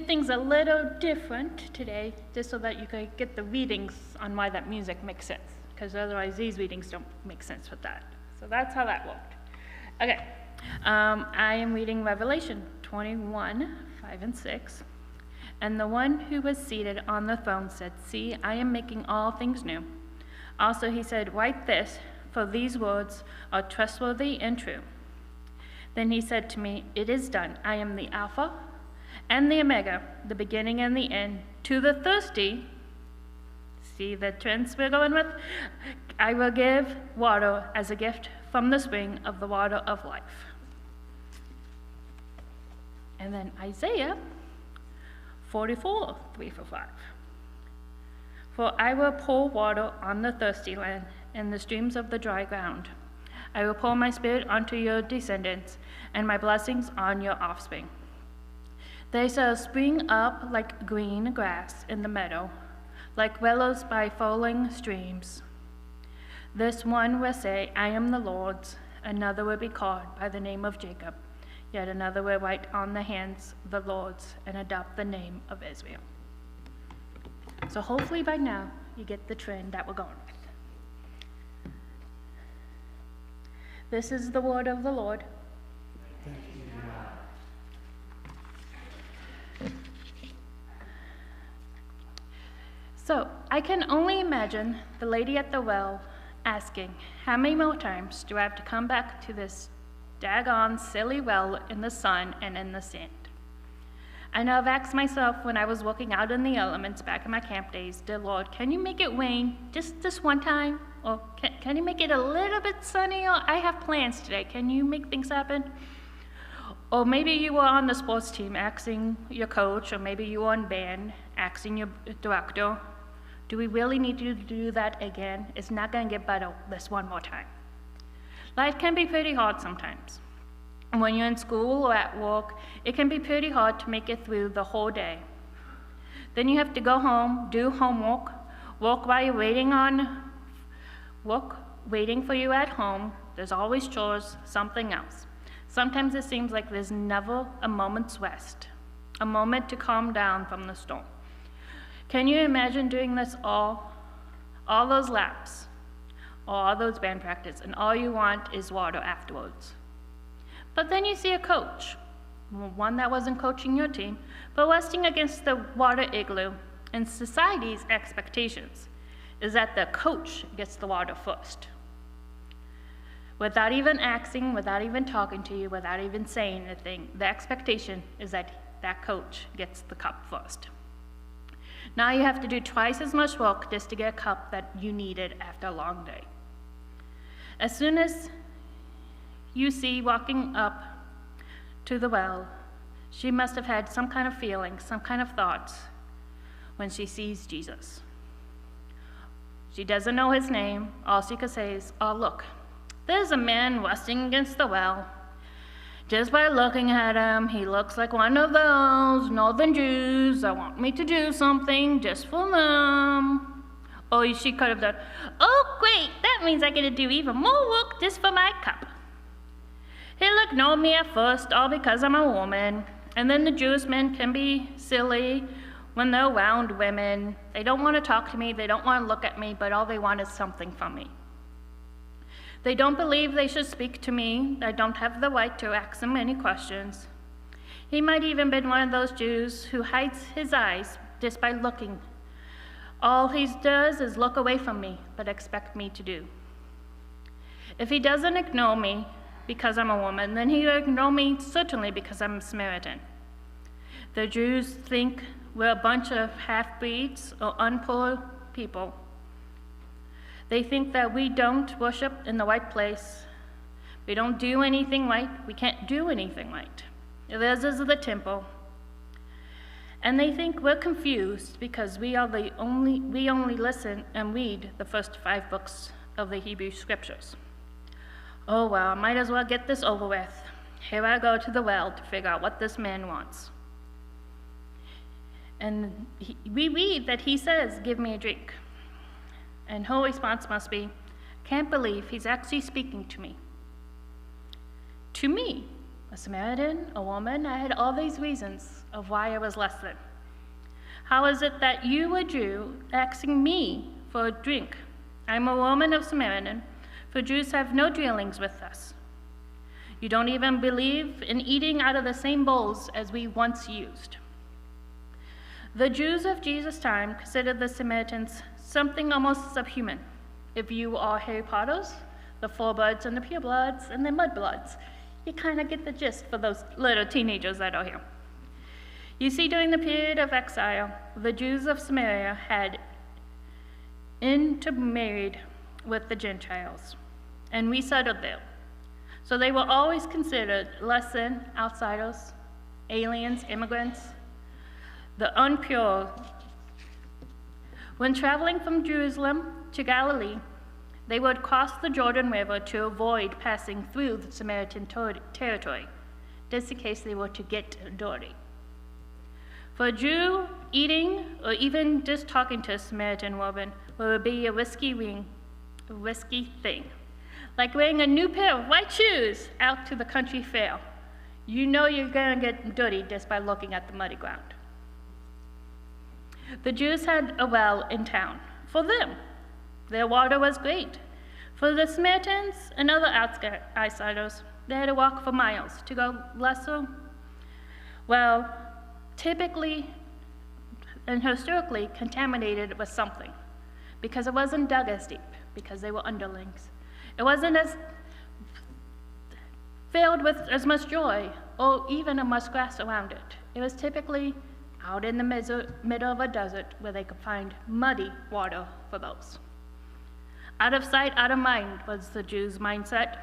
did things a little different today, just so that you could get the readings on why that music makes sense, because otherwise these readings don't make sense with that. So that's how that worked. Okay, I am reading Revelation 21, 5 and 6. And the one who was seated on the throne said, "See, I am making all things new." Also he said, "Write this, for these words are trustworthy and true." Then he said to me, "It is done. I am the Alpha and the Omega, the beginning and the end. To the thirsty," see the trends we're going with, "I will give water as a gift from the spring of the water of life." And then Isaiah 44, 3-5. "For I will pour water on the thirsty land and the streams of the dry ground. I will pour my spirit onto your descendants and my blessings on your offspring. They shall spring up like green grass in the meadow, like willows by flowing streams. This one will say, 'I am the Lord's.' Another will be called by the name of Jacob. Yet another will write on the hands the Lord's and adopt the name of Israel." So hopefully by now you get the trend that we're going with. This is the word of the Lord. Thank you, God. So I can only imagine the lady at the well asking, "How many more times do I have to come back to this daggone silly well in the sun and in the sand?" I know I've asked myself when I was working out in the elements back in my camp days, "Dear Lord, can you make it rain just this one time? Or can you make it a little bit sunny? Or I have plans today. Can you make things happen?" Or maybe you were on the sports team asking your coach, or maybe you were in band asking your director, "Do we really need to do that again? It's not going to get better this one more time." Life can be pretty hard sometimes. And when you're in school or at work, it can be pretty hard to make it through the whole day. Then you have to go home, do homework, work while you're waiting for you at home. There's always chores, something else. Sometimes it seems like there's never a moment's rest, a moment to calm down from the storm. Can you imagine doing this all those laps, all those band practice, and all you want is water afterwards? But then you see a coach, one that wasn't coaching your team, but resting against the water igloo, and society's expectations is that the coach gets the water first. Without even asking, without even talking to you, without even saying anything, the expectation is that that coach gets the cup first. Now you have to do twice as much work just to get a cup that you needed after a long day. As soon as you see walking up to the well, she must have had some kind of feeling, some kind of thoughts when she sees Jesus. She doesn't know his name. All she could say is, "Oh, look, there's a man resting against the well. Just by looking at him, he looks like one of those northern Jews that want me to do something just for them." Or she could have done, "Oh, great, that means I get to do even more work just for my cup. He'll ignore me at first, all because I'm a woman." And then the Jewish men can be silly when they're around women. They don't want to talk to me, they don't want to look at me, but all they want is something from me. They don't believe they should speak to me. I don't have the right to ask them any questions. He might even been one of those Jews who hides his eyes just by looking. All he does is look away from me, but expect me to do. If he doesn't ignore me because I'm a woman, then he'll ignore me certainly because I'm a Samaritan. The Jews think we're a bunch of half-breeds or unpoor people. They think that we don't worship in the right place. We don't do anything right. We can't do anything right. Theirs is the temple. And they think we're confused because we only listen and read the first 5 books of the Hebrew Scriptures. Oh, well, I might as well get this over with. Here I go to the well to figure out what this man wants. And we read that he says, "Give me a drink." And her response must be, "Can't believe he's actually speaking to me." To me, a Samaritan, a woman. I had all these reasons of why I was less than. How is it that you, a Jew, asking me for a drink? I'm a woman of Samaritan, for Jews have no dealings with us. You don't even believe in eating out of the same bowls as we once used. The Jews of Jesus' time considered the Samaritans something almost subhuman. If you are Harry Potters, the Four-Bloods and the Purebloods and the Mudbloods, you kind of get the gist for those little teenagers that are here. You see, during the period of exile, the Jews of Samaria had intermarried with the Gentiles and resettled there. So they were always considered less than, outsiders, aliens, immigrants, the unpure. When traveling from Jerusalem to Galilee, they would cross the Jordan River to avoid passing through the Samaritan territory, just in case they were to get dirty. For a Jew, eating or even just talking to a Samaritan woman would be a risky thing. Like wearing a new pair of white shoes out to the country fair. You know you're going to get dirty just by looking at the muddy ground. The Jews had a well in town. For them, their water was great. For the Samaritans and other outsiders, they had to walk for miles to go lesser, well, typically and historically contaminated with something, because it wasn't dug as deep, because they were underlings. It wasn't as filled with as much joy or even as much grass around it. It was typically out in the middle of a desert where they could find muddy water for those. Out of sight, out of mind was the Jews' mindset.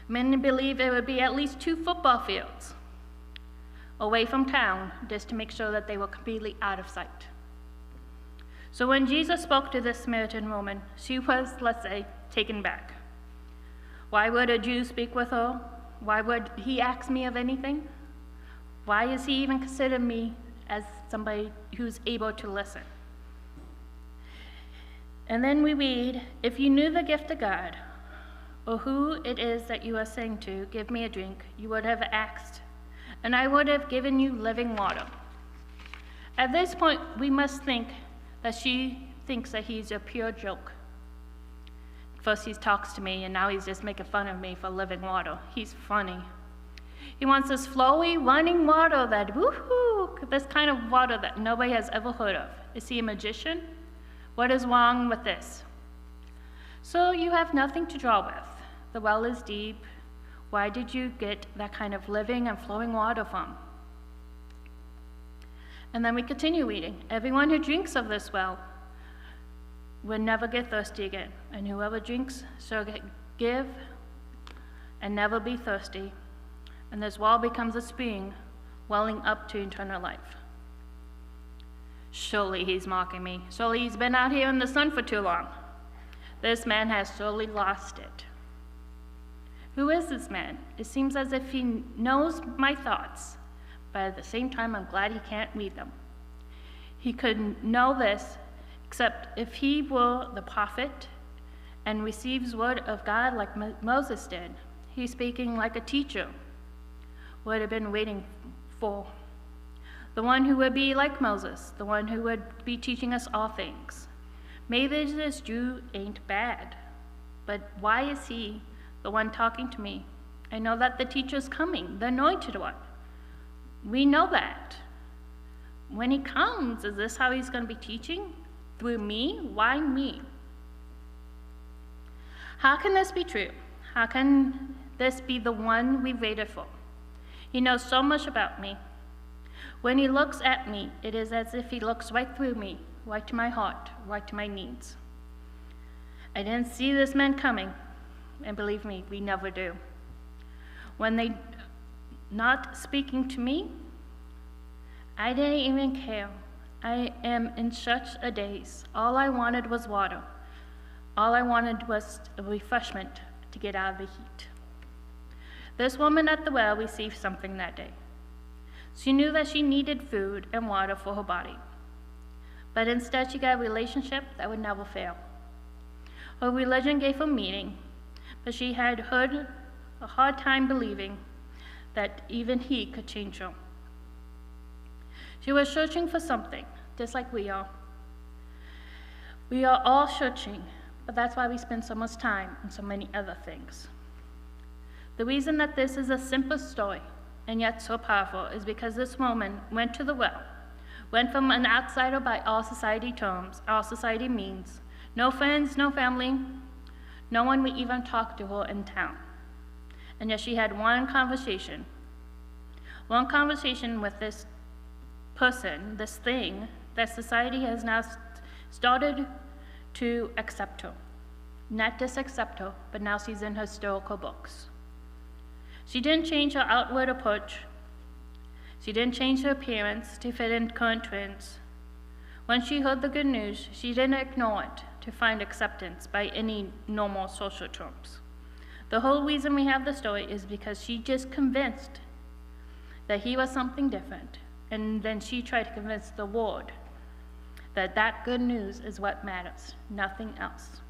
Many believed it would be at least 2 football fields away from town just to make sure that they were completely out of sight. So when Jesus spoke to this Samaritan woman, she was, let's say, taken back. Why would a Jew speak with her? Why would he ask me of anything? Why is he even consider me as somebody who's able to listen? And then we read, if you knew the gift of God, or who it is that you are saying to, give me a drink, you would have asked, and I would have given you living water. At this point, we must think that she thinks that he's a pure joke. First he talks to me, and now he's just making fun of me for living water. He's funny. He wants this flowy, running water that, woohoo, this kind of water that nobody has ever heard of. Is he a magician? What is wrong with this? So you have nothing to draw with. The well is deep. Why did you get that kind of living and flowing water from? And then we continue reading. Everyone who drinks of this well will never get thirsty again, and whoever drinks shall give and never be thirsty. And this well becomes a spring welling up to eternal life. Surely he's mocking me. Surely he's been out here in the sun for too long. This man has surely lost it. Who is this man? It seems as if he knows my thoughts, but at the same time, I'm glad he can't read them. He could know this, except if he were the prophet and receives word of God like Moses did. He's speaking like a teacher would have been waiting for. The one who would be like Moses, the one who would be teaching us all things. Maybe this Jew ain't bad, but why is he the one talking to me? I know that the teacher's coming, the anointed one. We know that. When he comes, is this how he's going to be teaching? Through me? Why me? How can this be true? How can this be the one we waited for? He knows so much about me. When he looks at me, it is as if he looks right through me, right to my heart, right to my needs. I didn't see this man coming, and believe me, we never do. When they not speaking to me, I didn't even care. I am in such a daze. All I wanted was water. All I wanted was a refreshment to get out of the heat. This woman at the well received something that day. She knew that she needed food and water for her body, but instead she got a relationship that would never fail. Her religion gave her meaning, but she had heard a hard time believing that even he could change her. She was searching for something, just like we are. We are all searching, but that's why we spend so much time on so many other things. The reason that this is a simple story, and yet so powerful, is because this woman went to the well, went from an outsider by all society terms, all society means, no friends, no family, no one would even talk to her in town. And yet she had one conversation with this person, this thing, that society has now started to accept her. Not just accept her, but now she's in historical books. She didn't change her outward approach. She didn't change her appearance to fit in current trends. When she heard the good news, she didn't ignore it to find acceptance by any normal social terms. The whole reason we have the story is because she just convinced that he was something different, and then she tried to convince the world that that good news is what matters, nothing else.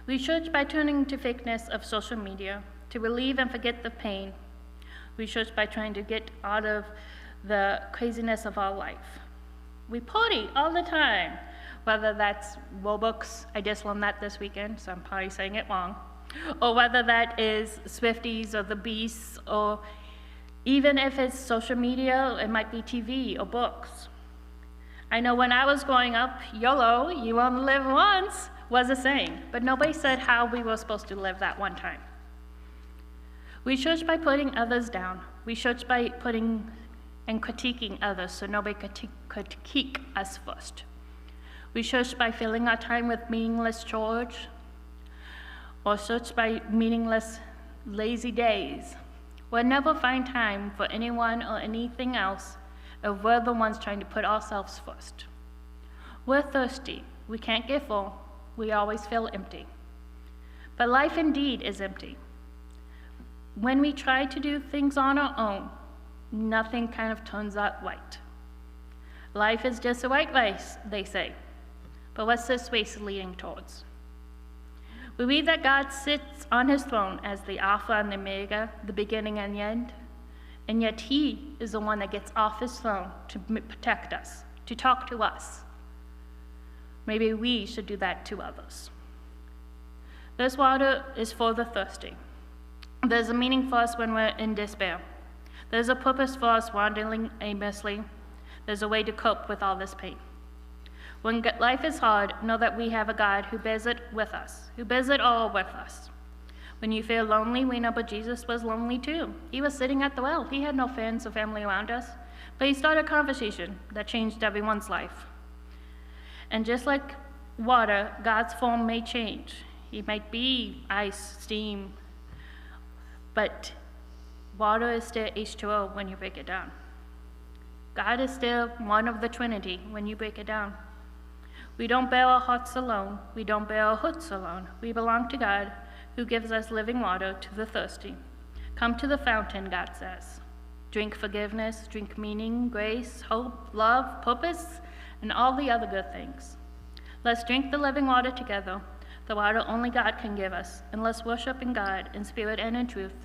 We search by turning to fakeness of social media to relieve and forget the pain. We search by trying to get out of the craziness of our life. We party all the time, whether that's Robux, I just learned that this weekend, so I'm probably saying it wrong, or whether that is Swifties or the Beasts, or even if it's social media, it might be TV or books. I know when I was growing up, YOLO, you only live once, was a saying, but nobody said how we were supposed to live that one time. We search by putting others down. We search by putting and critiquing others so nobody could critique us first. We search by filling our time with meaningless chores, or search by meaningless lazy days. We'll never find time for anyone or anything else if we're the ones trying to put ourselves first. We're thirsty. We can't get full. We always feel empty. But life indeed is empty. When we try to do things on our own, nothing kind of turns out right. Life is just a white race, they say. But what's this race leading towards? We read that God sits on his throne as the Alpha and the Omega, the beginning and the end, and yet he is the one that gets off his throne to protect us, to talk to us. Maybe we should do that to others. This water is for the thirsty. There's a meaning for us when we're in despair. There's a purpose for us wandering aimlessly. There's a way to cope with all this pain. When life is hard, know that we have a God who bears it with us, who bears it all with us. When you feel lonely, we know but Jesus was lonely too. He was sitting at the well. He had no friends or family around us, but he started a conversation that changed everyone's life. And just like water, God's form may change. He might be ice, steam, but water is still H2O when you break it down. God is still one of the Trinity when you break it down. We don't bear our hearts alone. We don't bear our hurts alone. We belong to God, who gives us living water to the thirsty. Come to the fountain, God says. Drink forgiveness, drink meaning, grace, hope, love, purpose, and all the other good things. Let's drink the living water together, the water only God can give us, and let's worship in God in spirit and in truth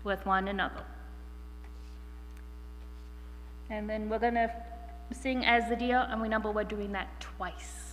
with one another. And then we're going to sing As the Deer, and remember we're doing that twice.